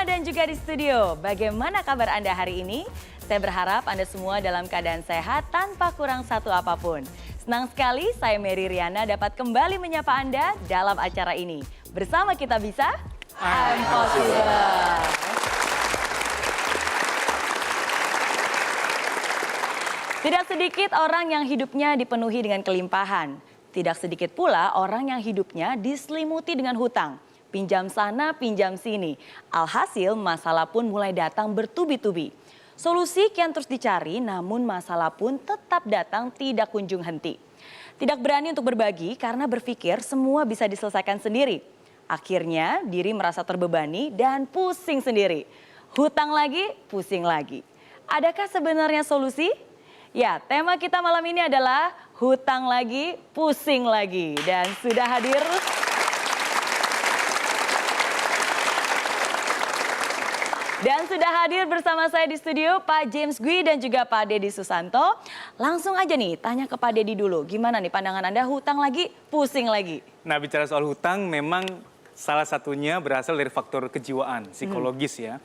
dan juga di studio. Bagaimana kabar Anda hari ini? Saya berharap Anda semua dalam keadaan sehat tanpa kurang satu apapun. Senang sekali saya Mary Riana dapat kembali menyapa Anda dalam acara ini. Bersama kita bisa I'm Possible. Tidak sedikit orang yang hidupnya dipenuhi dengan kelimpahan. Tidak sedikit pula orang yang hidupnya diselimuti dengan hutang. Pinjam sana, pinjam sini. Alhasil masalah pun mulai datang bertubi-tubi. Solusi kian terus dicari, namun masalah pun tetap datang tidak kunjung henti. Tidak berani untuk berbagi karena berpikir semua bisa diselesaikan sendiri. Akhirnya diri merasa terbebani dan pusing sendiri. Hutang lagi, pusing lagi. Adakah sebenarnya solusi? Ya, tema kita malam ini adalah hutang lagi, pusing lagi. Dan sudah hadir bersama saya di studio Pak James Gui dan juga Pak Deddy Susanto. Langsung aja nih tanya ke Pak Deddy dulu. Gimana nih pandangan Anda hutang lagi, pusing lagi? Nah, bicara soal hutang memang salah satunya berasal dari faktor kejiwaan, psikologis ya.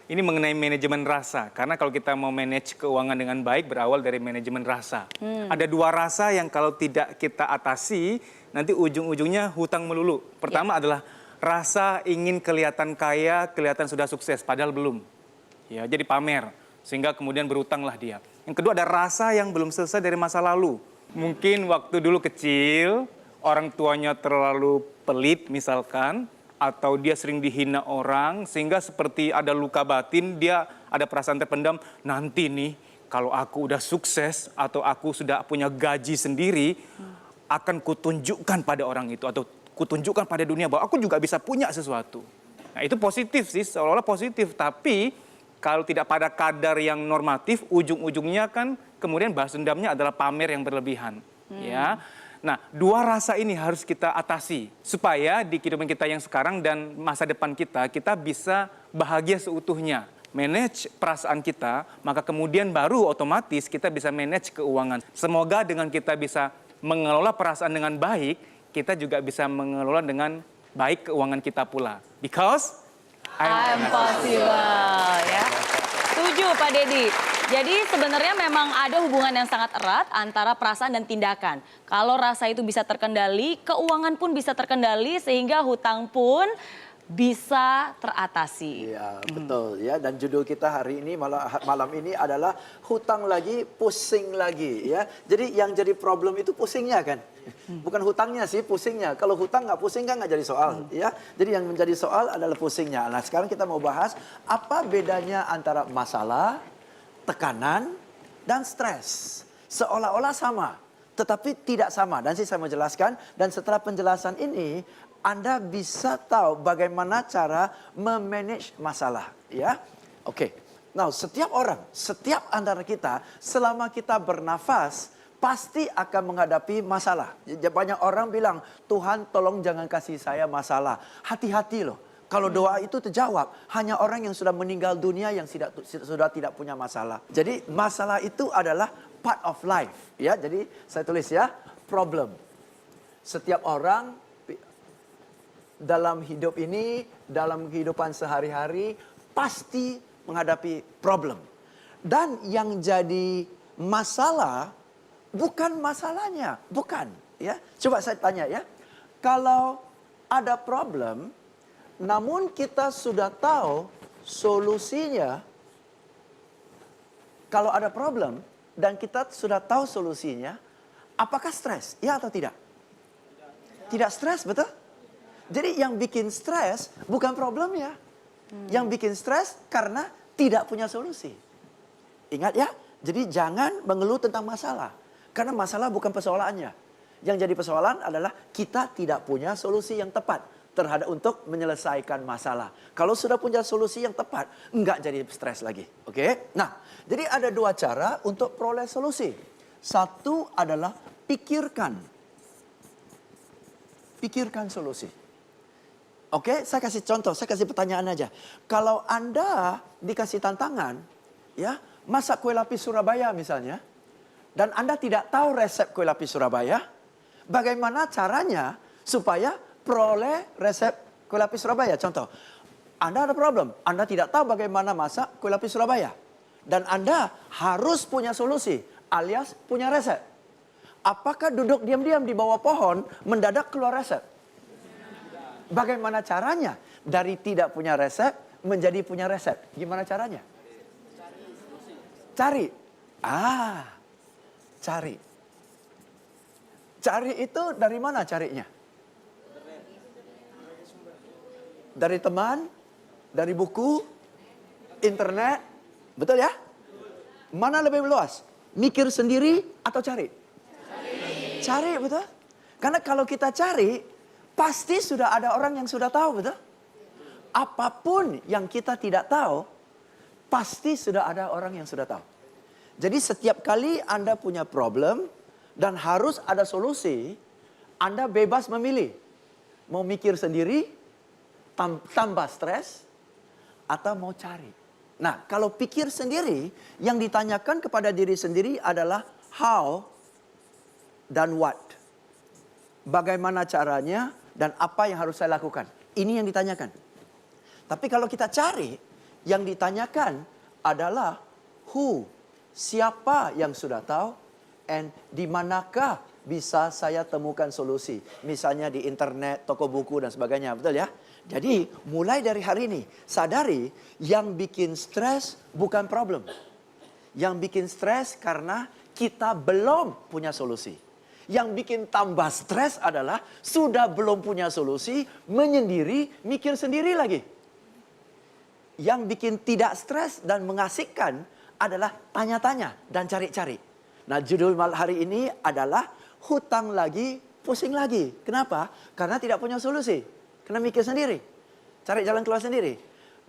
Ini mengenai manajemen rasa. Karena kalau kita mau manage keuangan dengan baik berawal dari manajemen rasa. Ada dua rasa yang kalau tidak kita atasi nanti ujung-ujungnya hutang melulu. Pertama adalah rasa ingin kelihatan kaya, kelihatan sudah sukses, padahal belum. Ya, jadi pamer, sehingga kemudian berutanglah dia. Yang kedua ada rasa yang belum selesai dari masa lalu. Mungkin waktu dulu kecil, orang tuanya terlalu pelit misalkan, atau dia sering dihina orang, sehingga seperti ada luka batin, dia ada perasaan terpendam, nanti nih kalau aku udah sukses, atau aku sudah punya gaji sendiri, akan kutunjukkan pada orang itu, atau kutunjukkan pada dunia bahwa aku juga bisa punya sesuatu. Nah itu positif sih, seolah-olah positif. Tapi kalau tidak pada kadar yang normatif, ujung-ujungnya kan kemudian balas dendamnya adalah pamer yang berlebihan. Ya. Nah dua rasa ini harus kita atasi. Supaya di kehidupan kita yang sekarang dan masa depan kita bisa bahagia seutuhnya. Manage perasaan kita, maka kemudian baru otomatis kita bisa manage keuangan. Semoga dengan kita bisa mengelola perasaan dengan baik, kita juga bisa mengelola dengan baik keuangan kita pula. Because I'm possible. Ya. Setuju Pak Deddy. Jadi sebenarnya memang ada hubungan yang sangat erat antara perasaan dan tindakan. Kalau rasa itu bisa terkendali, keuangan pun bisa terkendali sehingga hutang pun bisa teratasi. Iya, betul ya. Dan judul kita hari ini malam ini adalah hutang lagi, pusing lagi ya. Jadi yang jadi problem itu pusingnya kan. Bukan hutangnya sih, pusingnya. Kalau hutang nggak pusing kan nggak jadi soal ya. Jadi yang menjadi soal adalah pusingnya. Nah, sekarang kita mau bahas apa bedanya antara masalah, tekanan dan stres. Seolah-olah sama, tetapi tidak sama. Dan saya mau jelaskan, dan setelah penjelasan ini Anda bisa tahu bagaimana cara memanage masalah, ya. Oke. Nah, setiap orang, setiap antara kita, selama kita bernafas, pasti akan menghadapi masalah. Banyak orang bilang, Tuhan tolong jangan kasih saya masalah. Hati-hati loh. Kalau doa itu terjawab, hanya orang yang sudah meninggal dunia yang sudah tidak punya masalah. Jadi masalah itu adalah part of life, ya. Jadi saya tulis ya, problem. Setiap orang dalam hidup ini, dalam kehidupan sehari-hari, pasti menghadapi problem. Dan yang jadi masalah, bukan masalahnya, bukan. Ya, coba saya tanya ya, kalau ada problem, namun kita sudah tahu solusinya, kalau ada problem dan kita sudah tahu solusinya, apakah stres? Ya atau tidak? Tidak stres, betul? Jadi yang bikin stres bukan problemnya. Yang bikin stres karena tidak punya solusi. Ingat ya, jadi jangan mengeluh tentang masalah. Karena masalah bukan persoalannya. Yang jadi persoalan adalah kita tidak punya solusi yang tepat terhadap untuk menyelesaikan masalah. Kalau sudah punya solusi yang tepat, enggak jadi stres lagi. Oke? Nah, jadi ada dua cara untuk peroleh solusi. Satu adalah pikirkan solusi. Oke, saya kasih contoh, saya kasih pertanyaan aja. Kalau Anda dikasih tantangan, ya, masak kue lapis Surabaya misalnya, dan Anda tidak tahu resep kue lapis Surabaya, bagaimana caranya supaya peroleh resep kue lapis Surabaya? Contoh, Anda ada problem. Anda tidak tahu bagaimana masak kue lapis Surabaya. Dan Anda harus punya solusi, alias punya resep. Apakah duduk diam-diam di bawah pohon, mendadak keluar resep? Bagaimana caranya? Dari tidak punya resep, menjadi punya resep. Gimana caranya? Cari. Cari. Cari itu dari mana carinya? Dari teman, dari buku, internet, betul ya? Mana lebih luas? Mikir sendiri atau cari? Cari, betul? Karena kalau kita cari, pasti sudah ada orang yang sudah tahu, betul? Apapun yang kita tidak tahu, pasti sudah ada orang yang sudah tahu. Jadi setiap kali Anda punya problem dan harus ada solusi, Anda bebas memilih. Mau mikir sendiri, tambah stres, atau mau cari. Nah, kalau pikir sendiri, yang ditanyakan kepada diri sendiri adalah how dan what. Bagaimana caranya dan apa yang harus saya lakukan. Ini yang ditanyakan. Tapi kalau kita cari, yang ditanyakan adalah who, siapa yang sudah tahu, and di manakah bisa saya temukan solusi. Misalnya di internet, toko buku, dan sebagainya. Betul ya? Jadi mulai dari hari ini, sadari yang bikin stres bukan problem. Yang bikin stres karena kita belum punya solusi. Yang bikin tambah stres adalah sudah belum punya solusi, menyendiri, mikir sendiri lagi. Yang bikin tidak stres dan mengasihkan adalah tanya-tanya dan cari-cari. Nah, judul hari ini adalah hutang lagi, pusing lagi. Kenapa? Karena tidak punya solusi. Karena mikir sendiri. Cari jalan keluar sendiri.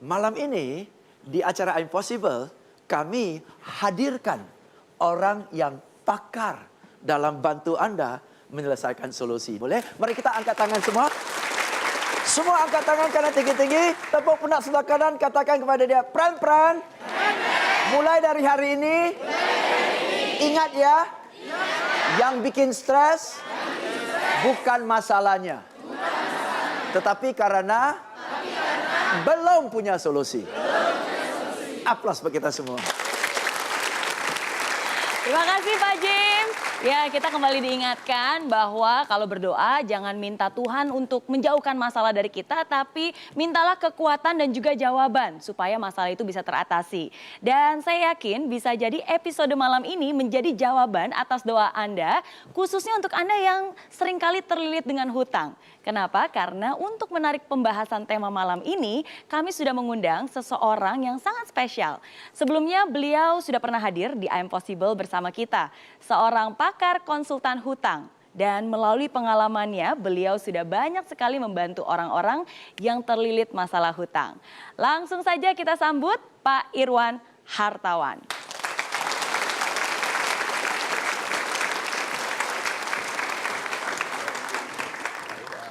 Malam ini di acara Impossible, kami hadirkan orang yang pakar dalam bantu Anda menyelesaikan solusi. Boleh? Mari kita angkat tangan semua. Semua angkat tangan kanan tinggi-tinggi. Tepuk pundak sebelah kanan, katakan kepada dia, Pran. Mulai dari hari ini, ingat ya, yang bikin stres bukan masalahnya. Tetapi karena belum punya solusi. Aplaus bagi kita semua. Terima kasih Pak Jim. Ya, kita kembali diingatkan bahwa kalau berdoa jangan minta Tuhan untuk menjauhkan masalah dari kita, tapi mintalah kekuatan dan juga jawaban supaya masalah itu bisa teratasi. Dan saya yakin bisa jadi episode malam ini menjadi jawaban atas doa Anda, khususnya untuk Anda yang seringkali terlilit dengan hutang. Kenapa? Karena untuk menarik pembahasan tema malam ini, kami sudah mengundang seseorang yang sangat spesial. Sebelumnya beliau sudah pernah hadir di Impossible bersama kita, seorang pakar konsultan hutang. Dan melalui pengalamannya, beliau sudah banyak sekali membantu orang-orang yang terlilit masalah hutang. Langsung saja kita sambut Pak Irwan Hartawan.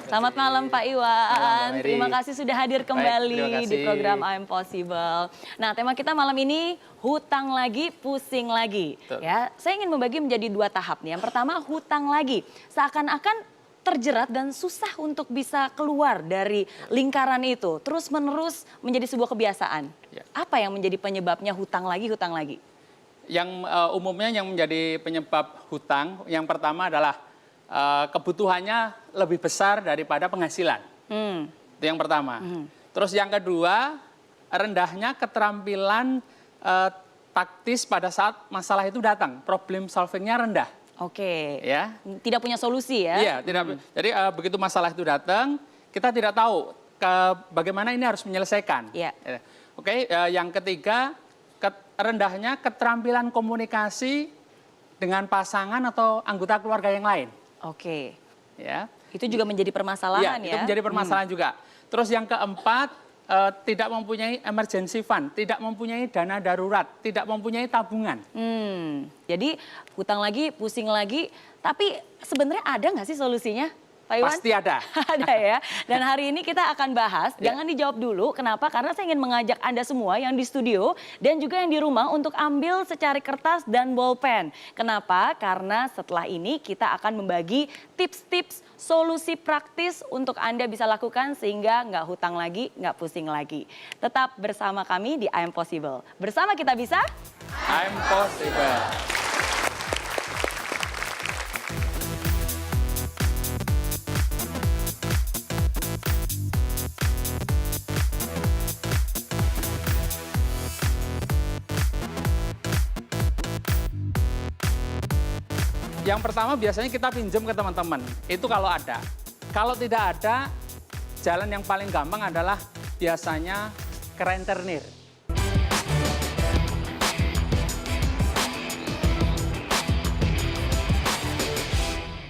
Selamat malam Pak Iwan, terima kasih sudah hadir kembali di program Impossible. Nah, tema kita malam ini hutang lagi, pusing lagi. Ya, saya ingin membagi menjadi dua tahap nih. Yang pertama hutang lagi, seakan-akan terjerat dan susah untuk bisa keluar dari lingkaran itu. Terus menerus menjadi sebuah kebiasaan. Ya. Apa yang menjadi penyebabnya hutang lagi, hutang lagi? Yang umumnya yang menjadi penyebab hutang, yang pertama adalah kebutuhannya lebih besar daripada penghasilan. Itu yang pertama. Terus yang kedua, rendahnya keterampilan taktis pada saat masalah itu datang. Problem solvingnya rendah. Oke. Ya. Tidak punya solusi ya? Iya, tidak. Jadi begitu masalah itu datang, kita tidak tahu bagaimana ini harus menyelesaikan. Iya. Oke, yang ketiga, rendahnya keterampilan komunikasi dengan pasangan atau anggota keluarga yang lain. Oke. Ya. Itu juga menjadi permasalahan ya? Itu menjadi permasalahan juga. Terus yang keempat, tidak mempunyai emergency fund, tidak mempunyai dana darurat, tidak mempunyai tabungan. Jadi hutang lagi, pusing lagi, tapi sebenarnya ada nggak sih solusinya? Pak Iwan? Pasti ada. Ada ya. Dan hari ini kita akan bahas, jangan dijawab dulu. Kenapa? Karena saya ingin mengajak Anda semua yang di studio dan juga yang di rumah untuk ambil secari kertas dan bolpen. Kenapa? Karena setelah ini kita akan membagi tips-tips solusi praktis untuk Anda bisa lakukan sehingga nggak hutang lagi, nggak pusing lagi. Tetap bersama kami di I'm Possible. Bersama kita bisa... I'm possible. Yang pertama biasanya kita pinjam ke teman-teman, itu kalau ada. Kalau tidak ada, jalan yang paling gampang adalah biasanya ke rentenir.